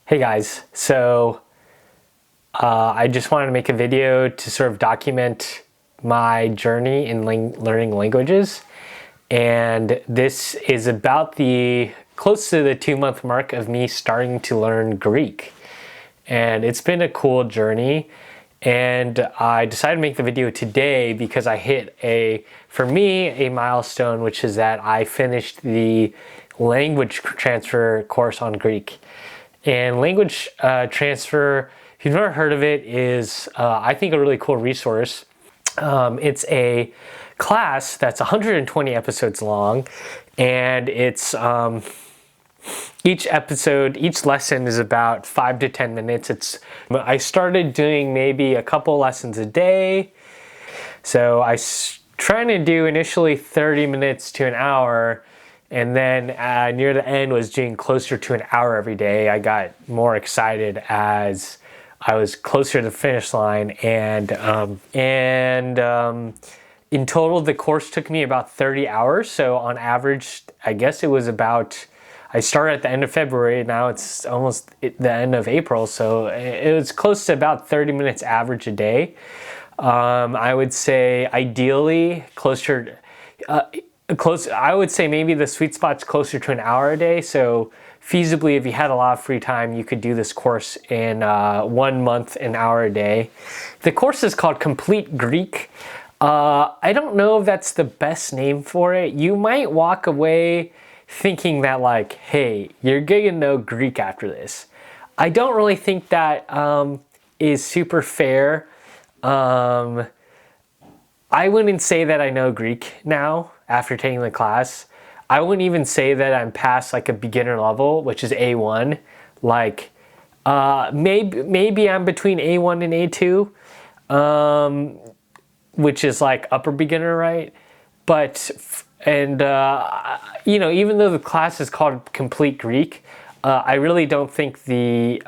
Hey guys, I just wanted to make a video to sort of document my journey in learning languages, and this is about the close to the 2 month mark of me starting to learn Greek. And it's been a cool journey, and I decided to make the video today because I hit for me, a milestone, which is that I finished the language transfer course on Greek. And language transfer, if you've never heard of it, is I think a really cool resource. It's a class that's 120 episodes long, and it's each lesson is about 5 to 10 minutes. I started doing maybe a couple lessons a day, so I was trying to do initially 30 minutes to an hour. And then near the end was doing closer to an hour every day. I got more excited as I was closer to the finish line. And in total, the course took me about 30 hours. So on average, I guess it was about, I started at the end of February. Now it's almost the end of April. So it was close to about 30 minutes average a day. I would say ideally I would say maybe the sweet spot's closer to an hour a day. So feasibly, if you had a lot of free time, you could do this course in 1 month, an hour a day. The course is called Complete Greek. I don't know if that's the best name for it. You might walk away thinking that like, hey, you're gonna know Greek after this. I don't really think that is super fair. I wouldn't say that I know Greek now after taking the class. I wouldn't even say that I'm past like a beginner level, which is A1. Like maybe I'm between A1 and A2, which is like upper beginner, right? But even though the class is called Complete Greek, I really don't think the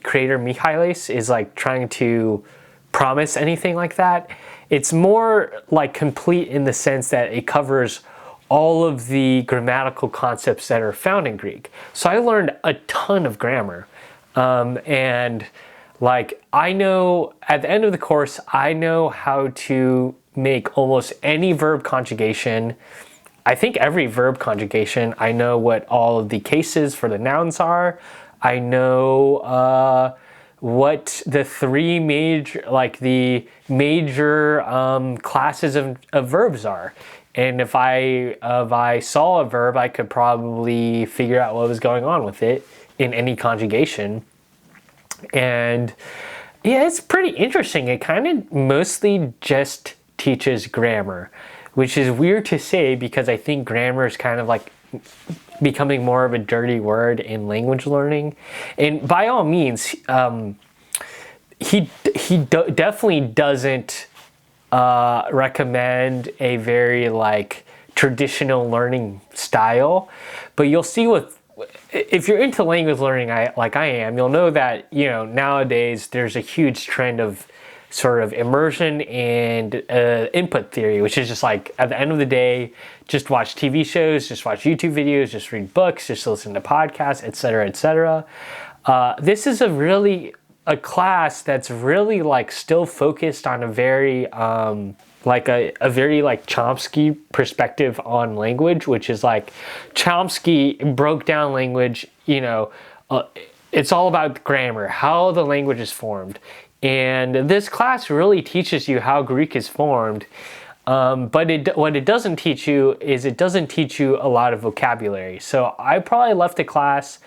creator Michalis is like trying to promise anything like that. It's more like complete in the sense that it covers all of the grammatical concepts that are found in Greek. So I learned a ton of grammar. And like I know at the end of the course, I know how to make almost any verb conjugation. I think every verb conjugation. I know what all of the cases for the nouns are. I know what the three major classes of verbs are. And if I saw a verb, I could probably figure out what was going on with it in any conjugation. And yeah, it's pretty interesting. It kind of mostly just teaches grammar, which is weird to say because I think grammar is kind of like becoming more of a dirty word in language learning. And by all means, he definitely doesn't recommend a very like traditional learning style. But you'll see if you're into language learning like I am, you'll know that nowadays there's a huge trend of sort of immersion and input theory, which is just like at the end of the day, just watch TV shows, just watch YouTube videos, just read books, just listen to podcasts, etc., etc. This is a class that's really like still focused on a very very like Chomsky perspective on language, which is like Chomsky broke down language. It's all about grammar, how the language is formed. And this class really teaches you how Greek is formed, but what it doesn't teach you is it doesn't teach you a lot of vocabulary. So I probably left the class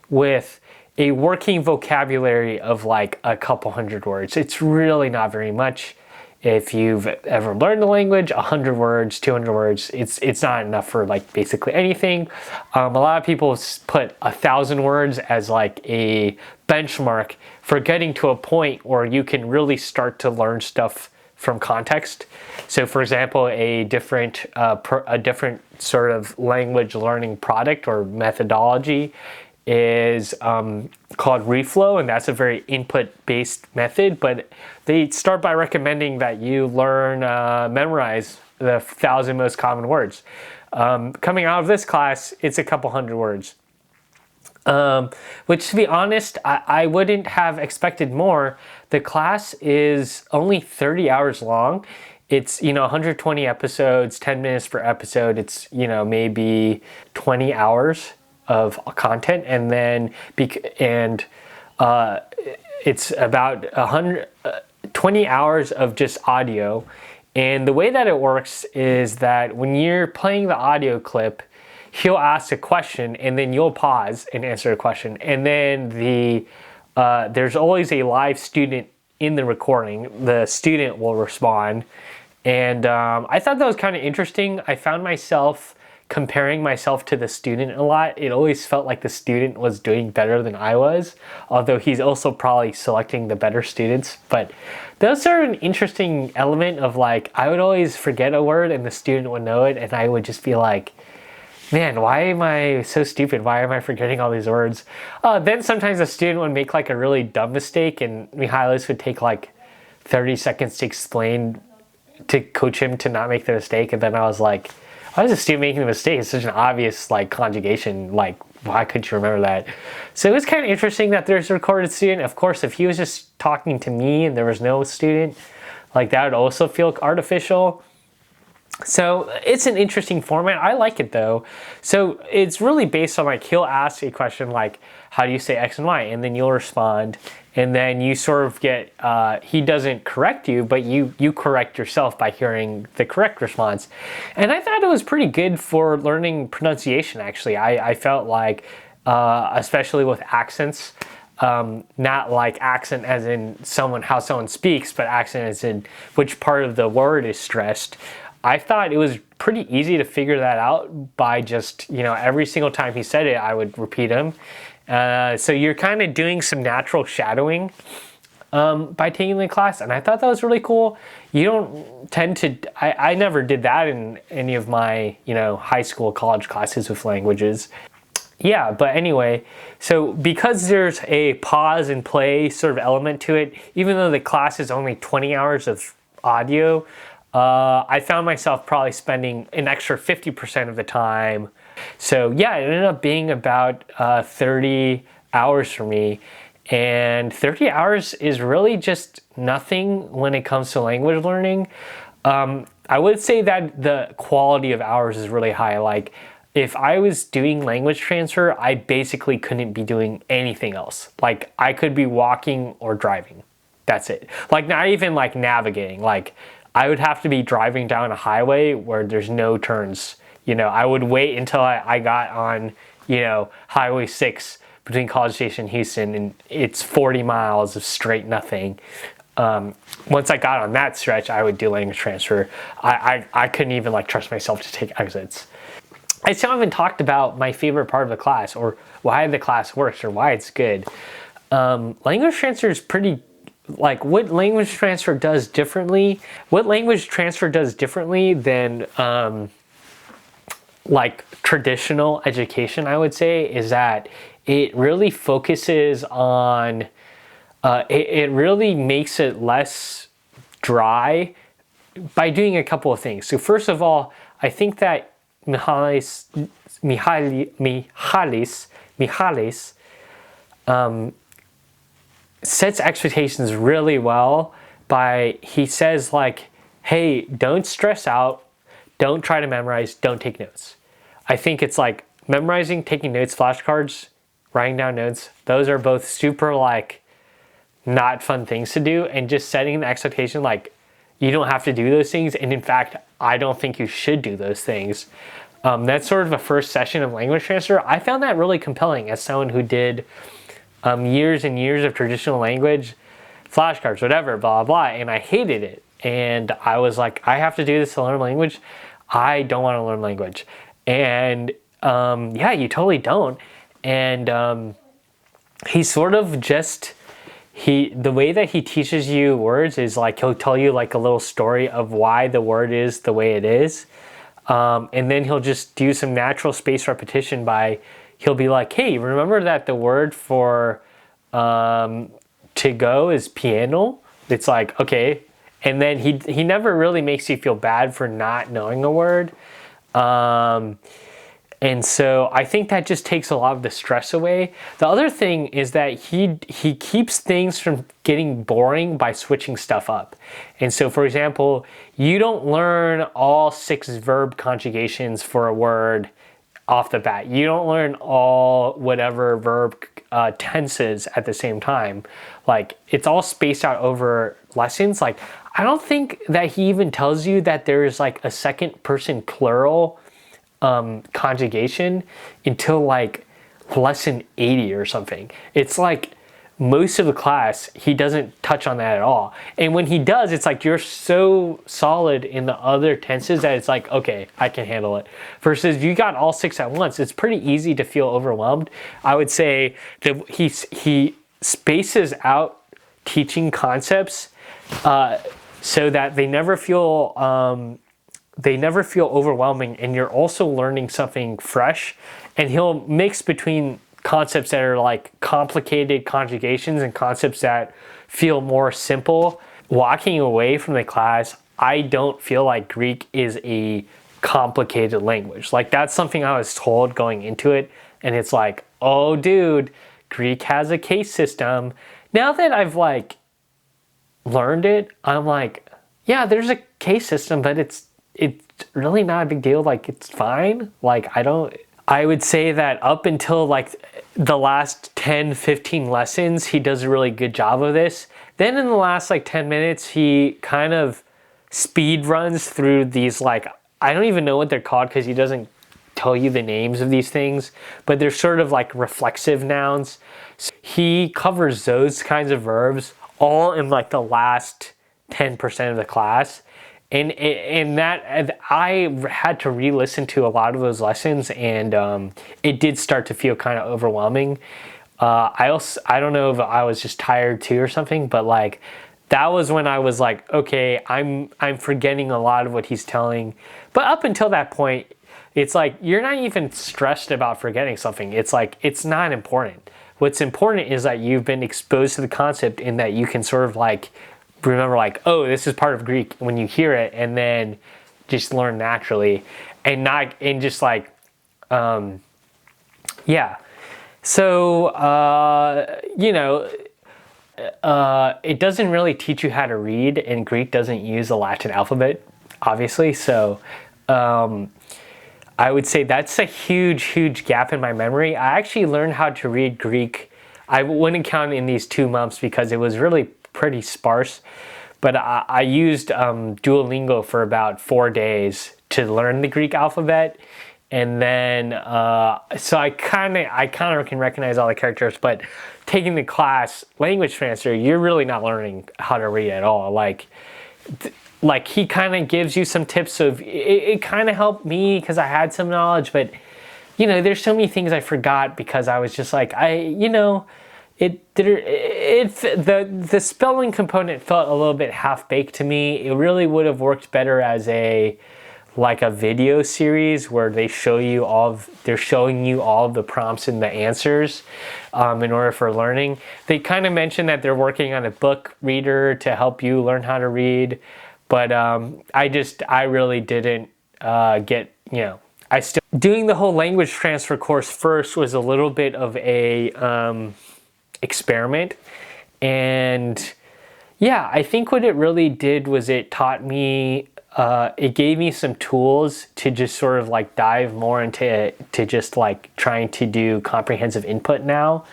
with a working vocabulary of like a couple hundred words. It's really not very much. If you've ever learned the language, 100 words, 200 words, it's not enough for like basically anything. A lot of people put 1,000 words as like a benchmark for getting to a point where you can really start to learn stuff from context. So for example, a different sort of language learning product or methodology is called reflow, and that's a very input-based method, but they start by recommending that you memorize the 1,000 most common words. Coming out of this class, it's a couple hundred words. Which, to be honest, I wouldn't have expected more. The class is only 30 hours long. It's, 120 episodes, 10 minutes per episode. It's, maybe 20 hours of content. And then, uh, it's about 20 hours of just audio. And the way that it works is that when you're playing the audio clip, he'll ask a question and then you'll pause and answer a question. And then there's always a live student in the recording. The student will respond. And I thought that was kind of interesting. I found myself comparing myself to the student a lot. It always felt like the student was doing better than I was, although he's also probably selecting the better students. But those are an interesting element of like, I would always forget a word and the student would know it, and I would just be like, man, why am I so stupid? Why am I forgetting all these words? Then sometimes a student would make like a really dumb mistake and Mihalis would take like 30 seconds to explain, to coach him to not make the mistake. And then I was like, why is a student making the mistake? It's such an obvious like conjugation. Like, why couldn't you remember that? So it was kind of interesting that there's a recorded student. Of course, if he was just talking to me and there was no student, like that would also feel artificial. So it's an interesting format. I like it though. So it's really based on like, he'll ask a question like, how do you say X and Y? And then you'll respond. And then you sort of get, he doesn't correct you, but you correct yourself by hearing the correct response. And I thought it was pretty good for learning pronunciation, actually. I felt like, especially with accents, not like accent as in how someone speaks, but accent as in which part of the word is stressed. I thought it was pretty easy to figure that out by just, every single time he said it, I would repeat him. So you're kind of doing some natural shadowing by taking the class, and I thought that was really cool. You don't tend to, I never did that in any of my, high school, college classes with languages. Yeah, but anyway, so because there's a pause and play sort of element to it, even though the class is only 20 hours of audio, I found myself probably spending an extra 50% of the time. So yeah, it ended up being about 30 hours for me. And 30 hours is really just nothing when it comes to language learning. I would say that the quality of hours is really high. Like if I was doing language transfer, I basically couldn't be doing anything else. Like I could be walking or driving. That's it. Like not even like navigating. Like I would have to be driving down a highway where there's no turns. I would wait until I got on, Highway 6 between College Station and Houston, and it's 40 miles of straight nothing. Once I got on that stretch, I would do language transfer. I couldn't even like trust myself to take exits. I still haven't talked about my favorite part of the class, or why the class works, or why it's good. Language transfer is pretty, like what language transfer does differently than like traditional education, I would say, is that it really focuses on, it really makes it less dry by doing a couple of things. So first of all, I think that Mihalis sets expectations really well by, he says like, hey, don't stress out, don't try to memorize, don't take notes. I think it's like memorizing, taking notes, flashcards, writing down notes, those are both super like not fun things to do, and just setting the expectation like you don't have to do those things, and in fact I don't think you should do those things. That's sort of a first session of language transfer. I found that really compelling as someone who did years and years of traditional language, flashcards, whatever, blah, blah, and I hated it. And I was like, I have to do this to learn language. I don't want to learn language. And yeah, you totally don't. And he sort of just, the way that he teaches you words is like, he'll tell you like a little story of why the word is the way it is. And then he'll just do some natural space repetition by, he'll be like, hey, remember that the word for to go is piano? It's like, okay. And then he never really makes you feel bad for not knowing a word. And And so I think that just takes a lot of the stress away. The other thing is that he keeps things from getting boring by switching stuff up. And so, for example, you don't learn all 6 verb conjugations for a word off the bat. You don't learn all whatever verb tenses at the same time. Like, it's all spaced out over lessons. Like, I don't think that he even tells you that there is like a second person plural conjugation until like lesson 80 or something. It's like most of the class he doesn't touch on that at all, and when he does, it's like you're so solid in the other tenses that it's like, okay, I can handle it. Versus you got all 6 at once, it's pretty easy to feel overwhelmed. I would say that he spaces out teaching concepts so that they never feel overwhelming, and you're also learning something fresh. And he'll mix between concepts that are like complicated conjugations and concepts that feel more simple. Walking away from the class, I don't feel like Greek is a complicated language. Like, that's something I was told going into it, and it's like, oh dude, Greek has a case system. Now that I've like learned it, I'm like, yeah, there's a case system, but it's really not a big deal. Like, it's fine. Like, I would say that up until like the last 10-15 lessons, he does a really good job of this. Then in the last like 10 minutes, he kind of speed runs through these, like, I don't even know what they're called because he doesn't tell you the names of these things, but they're sort of like reflexive nouns. So he covers those kinds of verbs all in like the last 10% of the class. And that I had to re-listen to a lot of those lessons, and it did start to feel kind of overwhelming. I don't know if I was just tired too or something, but like that was when I was like, okay, I'm forgetting a lot of what he's telling. But up until that point, it's like you're not even stressed about forgetting something. It's like it's not important. What's important is that you've been exposed to the concept, and that you can sort of like remember, like, oh, this is part of Greek when you hear it, and then just learn naturally, and just like yeah. So it doesn't really teach you how to read, and Greek doesn't use the Latin alphabet, obviously. So I would say that's a huge gap in my memory. I actually learned how to read Greek. I wouldn't count in these 2 months because it was really pretty sparse, but I used Duolingo for about 4 days to learn the Greek alphabet, and then so I kind of can recognize all the characters. But taking the class language transfer, you're really not learning how to read at all. Like he kind of gives you some tips of it kind of helped me because I had some knowledge, but there's so many things I forgot because I was just like, the spelling component felt a little bit half-baked to me. It really would have worked better as a video series where they're showing you all of the prompts and the answers in order for learning. They kind of mentioned that they're working on a book reader to help you learn how to read, but I really didn't get, doing the whole language transfer course first was a little bit of a experiment. And yeah, I think what it really did was it taught me, it gave me some tools to just sort of like dive more into just like trying to do comprehensive input now.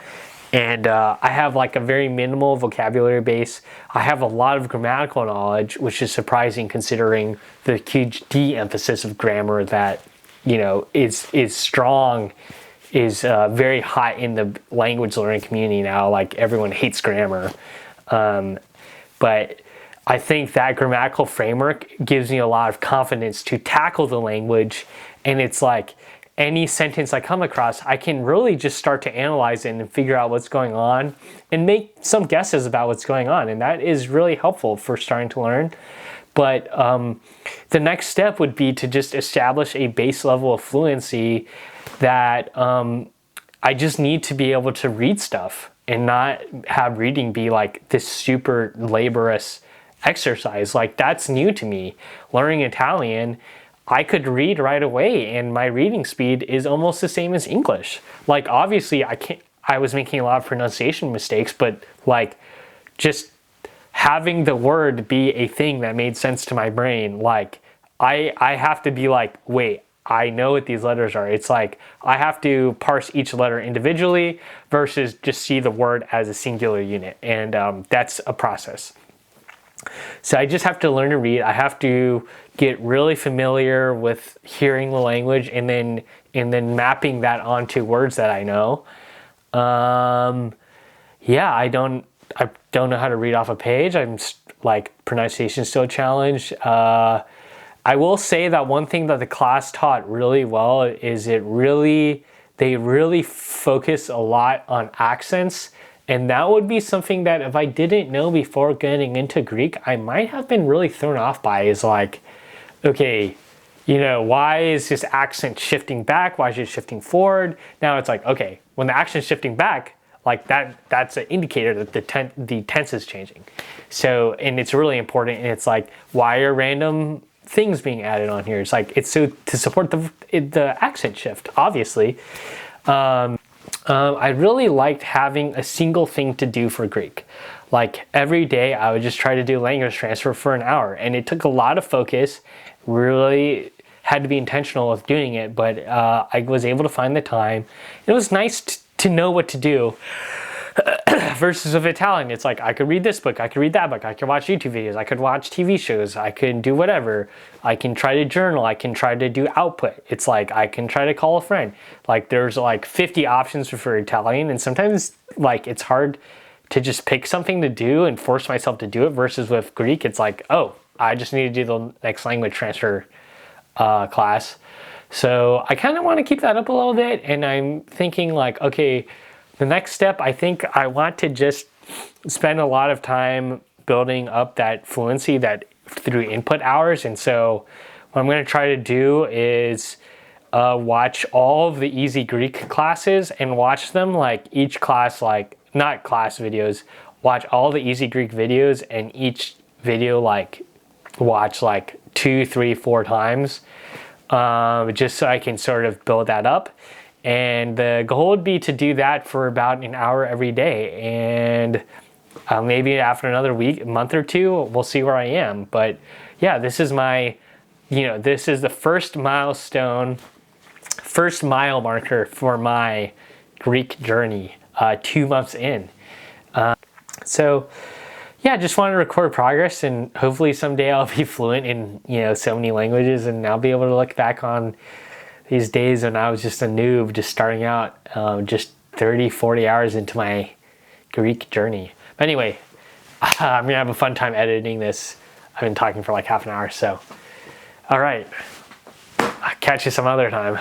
And I have like a very minimal vocabulary base. I have a lot of grammatical knowledge, which is surprising considering the huge de-emphasis of grammar that is strong, is very hot in the language learning community now. Like, everyone hates grammar, but I think that grammatical framework gives me a lot of confidence to tackle the language. And it's like any sentence I come across, I can really just start to analyze it and figure out what's going on and make some guesses about what's going on. And that is really helpful for starting to learn. But the next step would be to just establish a base level of fluency that I just need to be able to read stuff and not have reading be like this super laborious exercise. Like, that's new to me. Learning Italian, I could read right away, and my reading speed is almost the same as English. Like, obviously, I was making a lot of pronunciation mistakes, but like, just having the word be a thing that made sense to my brain, like, I have to be like, wait, I know what these letters are. It's like I have to parse each letter individually versus just see the word as a singular unit, and that's a process. So I just have to learn to read. I have to get really familiar with hearing the language and then mapping that onto words that I know. Yeah, I don't know how to read off a page. I'm like, pronunciation is still a challenge. I will say that one thing that the class taught really well is they really focus a lot on accents. And that would be something that if I didn't know before getting into Greek, I might have been really thrown off by, is like, okay, why is this accent shifting back? Why is it shifting forward? Now it's like, okay, when the accent's shifting back, like that's an indicator that the tense is changing. So, and it's really important. And it's like, why are random things being added on here? It's like, it's so to support the accent shift, obviously. I really liked having a single thing to do for Greek. Like, every day I would just try to do language transfer for an hour, and it took a lot of focus, really had to be intentional with doing it, but I was able to find the time. It was nice to know what to do. Versus with Italian, it's like, I could read this book, I could read that book, I could watch YouTube videos, I could watch TV shows, I could do whatever. I can try to journal, I can try to do output. It's like, I can try to call a friend. Like, there's like 50 options for Italian, and sometimes like it's hard to just pick something to do and force myself to do it. Versus with Greek, it's like, oh, I just need to do the next language transfer class. So I kind of want to keep that up a little bit, and I'm thinking like, okay, the next step, I think I want to just spend a lot of time building up that fluency that through input hours. And so what I'm going to try to do is watch all of the easy Greek classes and watch them, like, each class, like, not class videos, watch all the easy Greek videos, and each video like watch like 2, 3, 4 times, just so I can sort of build that up. And the goal would be to do that for about an hour every day. And maybe after another month or two, we'll see where I am. But yeah, this is this is the first milestone, first mile marker for my Greek journey, 2 months in. So yeah, just wanted to record progress, and hopefully someday I'll be fluent in, so many languages, and I'll be able to look back on these days when I was just a noob, just starting out, just 30, 40 hours into my Greek journey. But anyway, I'm gonna have a fun time editing this. I've been talking for like half an hour, so. All right, I'll catch you some other time.